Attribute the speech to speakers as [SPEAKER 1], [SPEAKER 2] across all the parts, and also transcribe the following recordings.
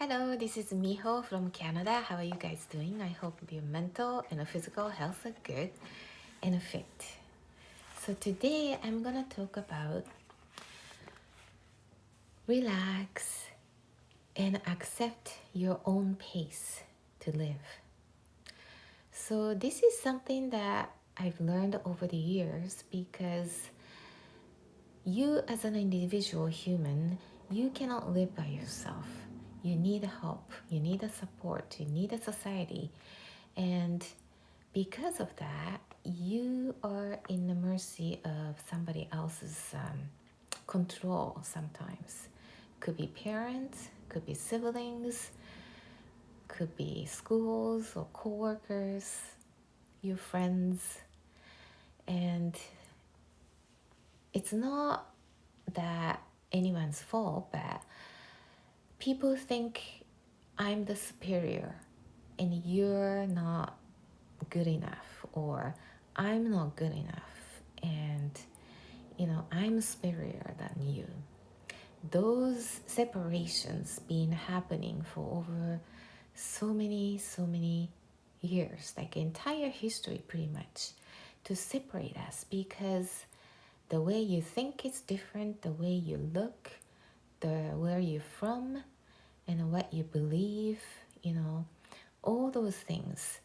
[SPEAKER 1] Hello, this is Miho from Canada. How are you guys doing? I hope your mental and physical health are good and fit. So today I'm gonna talk about relax and accept your own pace to live. So this is something that I've learned over the years because you as an individual human, you cannot live by yourself. You need help, you need a support, you need a society. And because of that, you are in the mercy of somebody else's control sometimes. Could be parents, could be siblings, could be schools or co-workers, your friends. And it's not that anyone's fault, but people think I'm the superior and you're not good enough, or I'm not good enough, and I'm superior than you. Those separations been happening for over so many years, like entire history pretty much, to separate us because the way you think is different, the way you look, where you're from, and what you believe, all those things.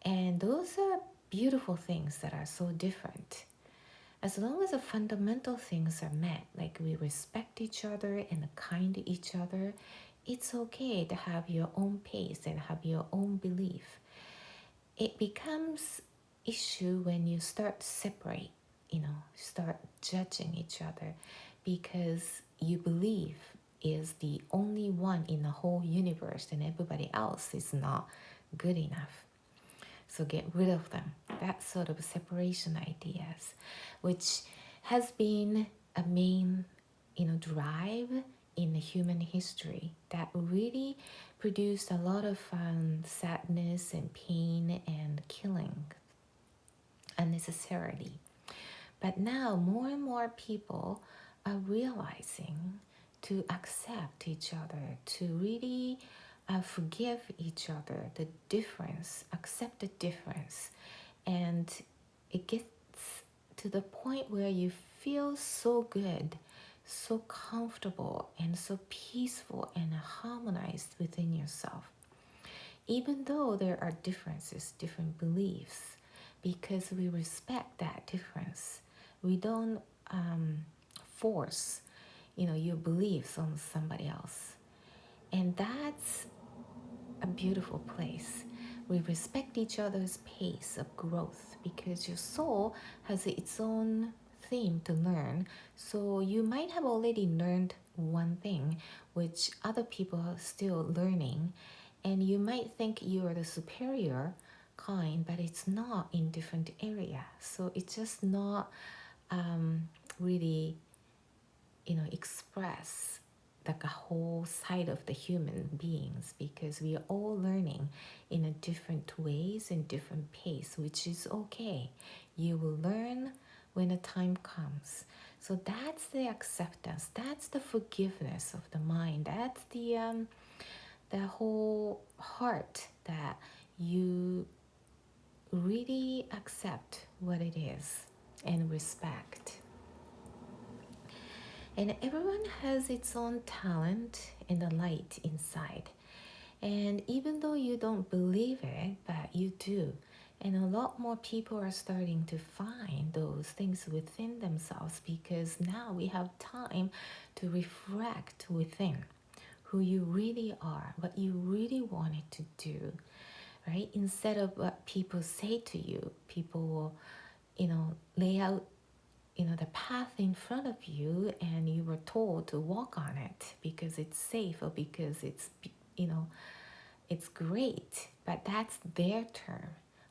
[SPEAKER 1] And those are beautiful things that are so different. As long as the fundamental things are met, like we respect each other and are kind to each other, it's okay to have your own pace and have your own belief. It becomes issue when you start to separate, start judging each other because you believe is the only one in the whole universe and everybody else is not good enough. So get rid of them. That sort of separation ideas, which has been a main, drive in the human history that really produced a lot of sadness and pain and killing unnecessarily. But now more and more people are realizing to accept each other, to really forgive each other, the difference, accept the difference. And it gets to the point where you feel so good, so comfortable, and so peaceful and harmonized within yourself. Even though there are differences, different beliefs, because we respect that difference. We don't force, your beliefs on somebody else. And that's a beautiful place. We respect each other's pace of growth because your soul has its own theme to learn. So you might have already learned one thing which other people are still learning, and you might think you are the superior kind, but it's not in different area. So it's just not really express like a whole side of the human beings, because we are all learning in a different ways and different pace, which is okay. You will learn when the time comes. So that's the acceptance, that's the forgiveness of the mind, that's the whole heart that you really accept what it is and respect. And everyone has its own talent and the light inside. And even though you don't believe it, but you do. And a lot more people are starting to find those things within themselves because now we have time to reflect within who you really are, what you really wanted to do, right? Instead of what people say to you, people will, lay out the path in front of you and you were told to walk on it because it's safe or because it's it's great, but that's their term.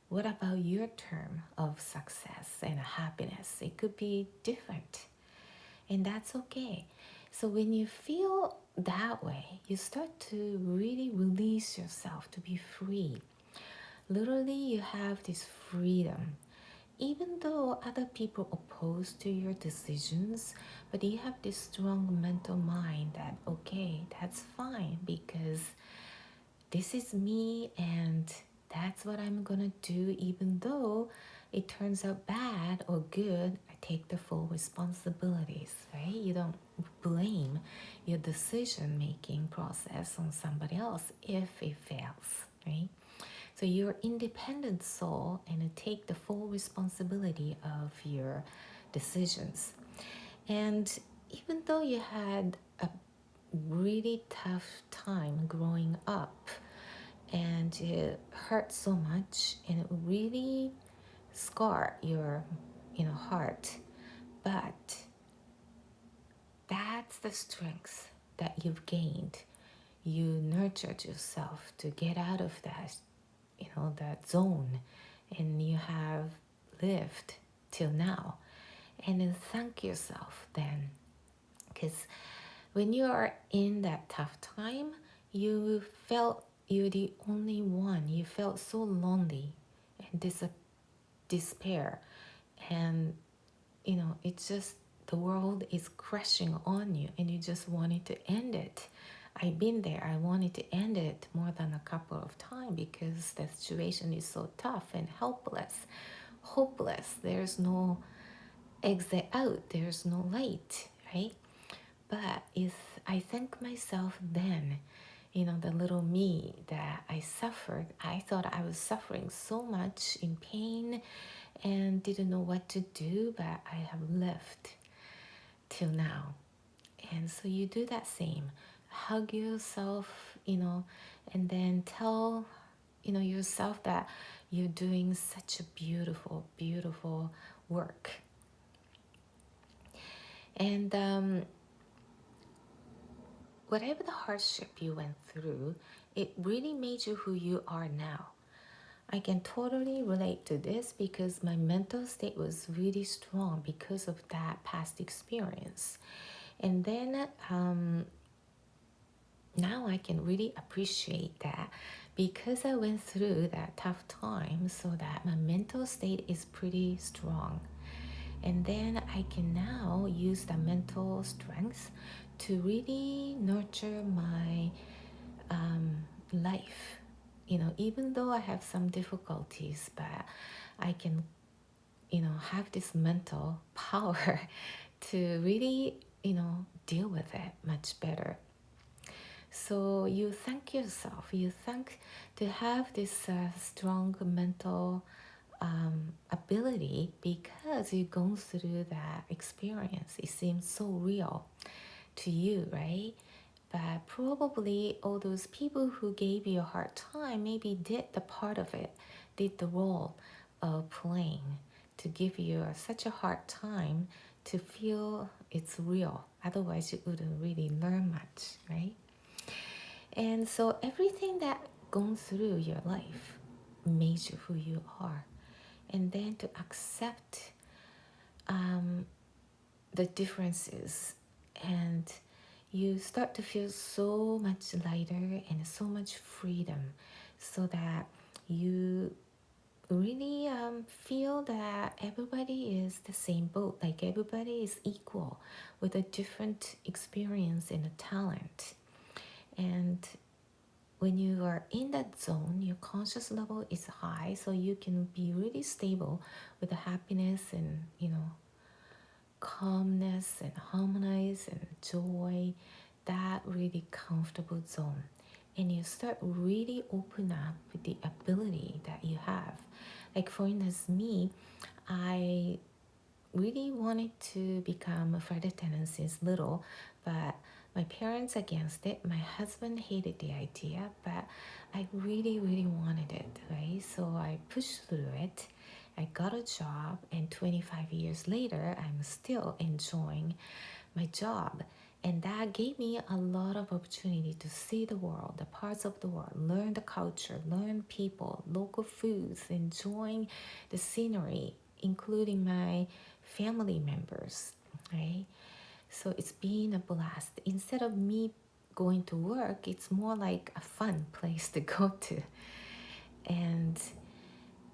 [SPEAKER 1] What about your term of success and happiness? It could be different, and that's okay. So when you feel that way, you start to really release yourself to be free. Literally, you have this freedom. even though other people oppose to your decisions, but you have this strong mental mind that okay, that's fine because this is me and that's what I'm gonna do, even though it turns out bad or good. I take the full responsibilities, right? You don't blame your decision making process on somebody else if it fails, right? So you're independent soul and take the full responsibility of your decisions. And even though you had a really tough time growing up and it hurt so much and it really scarred your heart, but that's the strength that you've gained. You nurtured yourself to get out of that zone, and you have lived till now. And then thank yourself then, because when you are in that tough time, you felt you're the only one. You felt so lonely and despair, and it's just the world is crashing on you, and you just wanted to end it. I've been there. I wanted to end it more than a couple of times because the situation is so tough and hopeless. There's no exit out. There's no light, right? But if I thank myself then, the little me that I suffered, I thought I was suffering so much in pain and didn't know what to do, but I have lived till now. And so you do that same. Hug yourself, and then tell, yourself that you're doing such a beautiful, beautiful work. And whatever the hardship you went through, it really made you who you are now. I can totally relate to this because my mental state was really strong because of that past experience. And then now I can really appreciate that because I went through that tough time, so that my mental state is pretty strong. And then I can now use the mental strength to really nurture my life. Even though I have some difficulties, but I can, have this mental power to really, deal with it much better. So you thank yourself. You thank to have this strong mental ability because you've gone through that experience. It seems so real to you, right? But probably all those people who gave you a hard time maybe did the part of it, did the role of playing to give you such a hard time to feel it's real. Otherwise, you wouldn't really learn much, right? And so everything that gone through your life made you who you are. And then to accept the differences, and you start to feel so much lighter and so much freedom, so that you really feel that everybody is the same boat, like everybody is equal with a different experience and a talent. And when you are in that zone, your conscious level is high, so you can be really stable with the happiness and calmness and harmonize and joy, that really comfortable zone. And you start really open up with the ability that you have. Like for instance, me, I really wanted to become a flight attendant since little, but my parents against it. My husband hated the idea, but I really, really wanted it, right? So I pushed through it. I got a job, and 25 years later, I'm still enjoying my job. And that gave me a lot of opportunity to see the world, the parts of the world, learn the culture, learn people, local foods, enjoying the scenery, including my family members, right? So it's been a blast. Instead of me going to work, it's more like a fun place to go to. And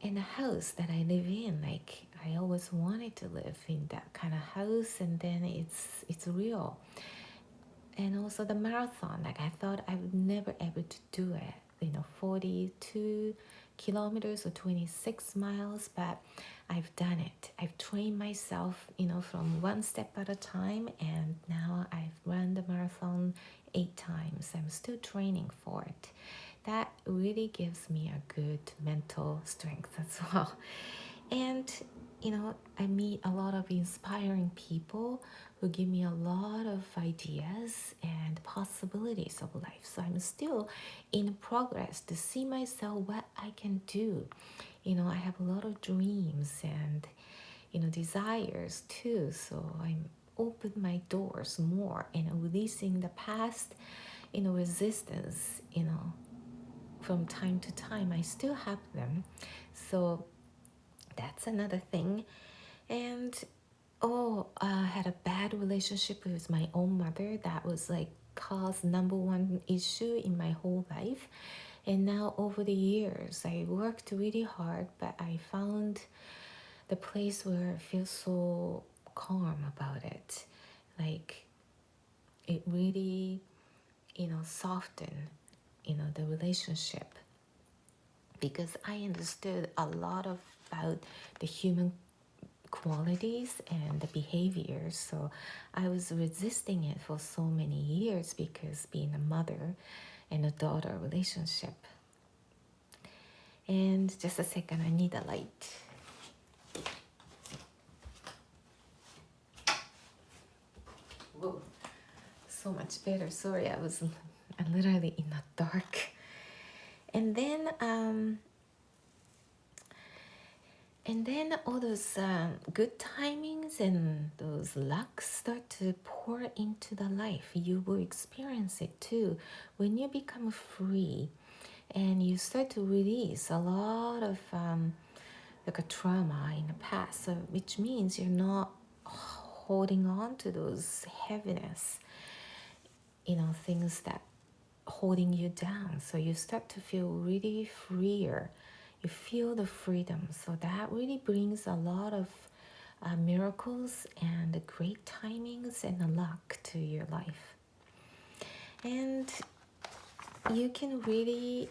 [SPEAKER 1] in a house that I live in, like I always wanted to live in that kind of house, and then it's real. And also the marathon, like I thought I would never able to do it, 42 kilometers or 26 miles, but I've done it. I've trained myself, from one step at a time, and now I've run the marathon 8 times. I'm still training for it. That really gives me a good mental strength as well. And I meet a lot of inspiring people who give me a lot of ideas and possibilities of life. So I'm still in progress to see myself what I can do. I have a lot of dreams and desires too. So I'm open my doors more and releasing the past, resistance, from time to time. I still have them. So that's another thing. And I had a bad relationship with my own mother. That was like caused number one issue in my whole life. And now over the years, I worked really hard, but I found the place where I feel so calm about it. Like it really, softened, the relationship, because I understood a lot about the human qualities and the behaviors. So I was resisting it for so many years because being a mother and a daughter relationship. And just a second, I need a light. Whoa, so much better. Sorry, I was literally in the dark. And then all those good timings and those lucks start to pour into the life. You will experience it too when you become free and you start to release a lot of like a trauma in the past. So which means you're not holding on to those heaviness, things that holding you down. So you start to feel really freer. You feel the freedom. So that really brings a lot of miracles and great timings and luck to your life. And you can really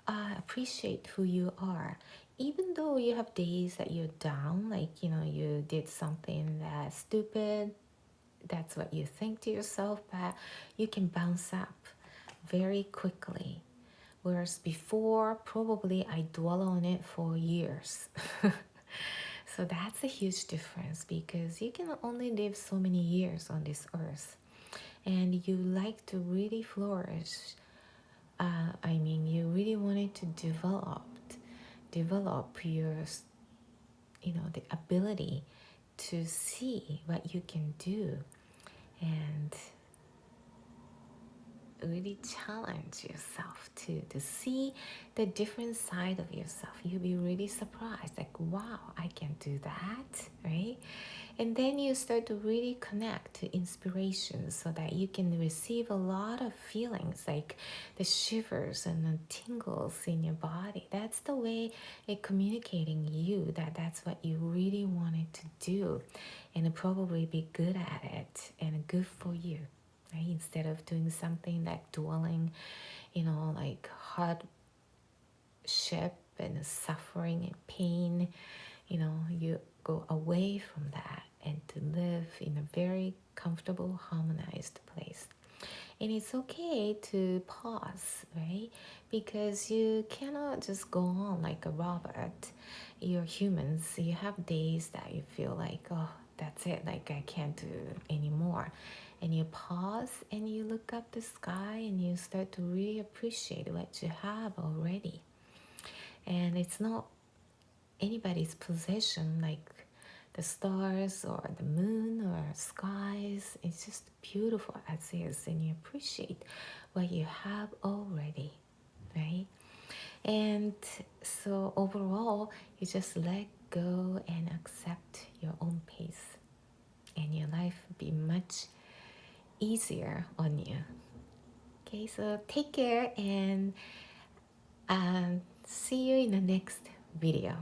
[SPEAKER 1] appreciate who you are. Even though you have days that you're down, like, you did something that's stupid, that's what you think to yourself, but you can bounce up very quickly. Whereas before, probably I dwell on it for years. So that's a huge difference, because you can only live so many years on this earth. And you like to really flourish. You really wanted to develop your, the ability to see what you can do and really challenge yourself to see the different side of yourself. You'll be really surprised, like, wow, I can do that, right? And then you start to really connect to inspiration so that you can receive a lot of feelings, like the shivers and the tingles in your body. That's the way it communicating you that that's what you really wanted to do, and probably be good at it and good for you. Right? Instead of doing something like dwelling, like hardship and suffering and pain, you go away from that and to live in a very comfortable, harmonized place. And it's okay to pause, right? Because you cannot just go on like a robot. You're humans. You have days that you feel like, oh, that's it, like I can't do anymore. And you pause and you look up the sky and you start to really appreciate what you have already. And it's not anybody's possession, like the stars or the moon or skies. It's just beautiful as is, and you appreciate what you have already, right? And so overall, you just let go and accept your own pace, and your life will be much easier on you. Okay, so take care and see you in the next video.